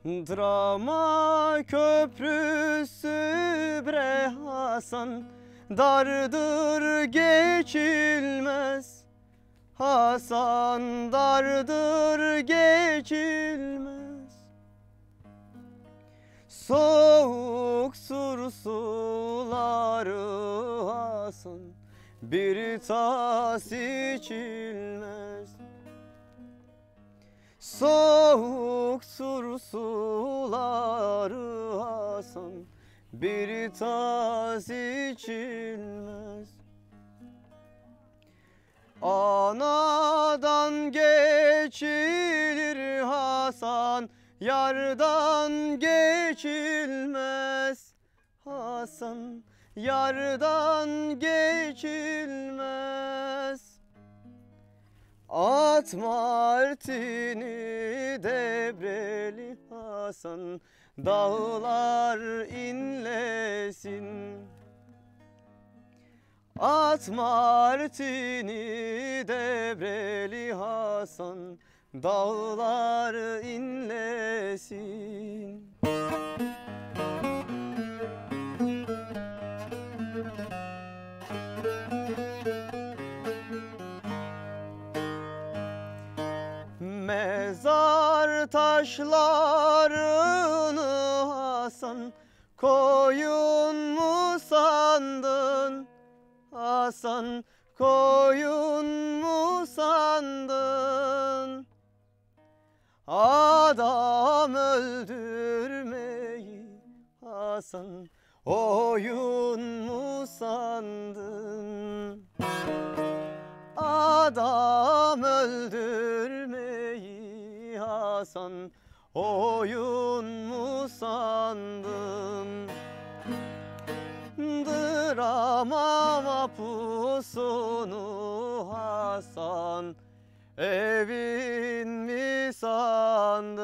Drama köprüsü bre Hasan, dardır geçilmez. Hasan, dardır geçilmez. Soğuktur suları Hasan, bir tas içilmez. Soğuktur suları Hasan, bir tas içilmez. Anadan geçilir Hasan, yardan geçilmez. Hasan, yardan geçilmez. At martini debreli Hasan, dağlar inlesin. At martini debreli Hasan, dağlar inlesin. Mezar taşlarını Hasan, koyun mu sandın? Hasan, koyun mu sandın? Adam öldürmeyi Hasan, oyun mu sandın? Adam öldürmeyi Hasan, oyun mu sandın? Drama mapusunu Hasan, evin mi sandın?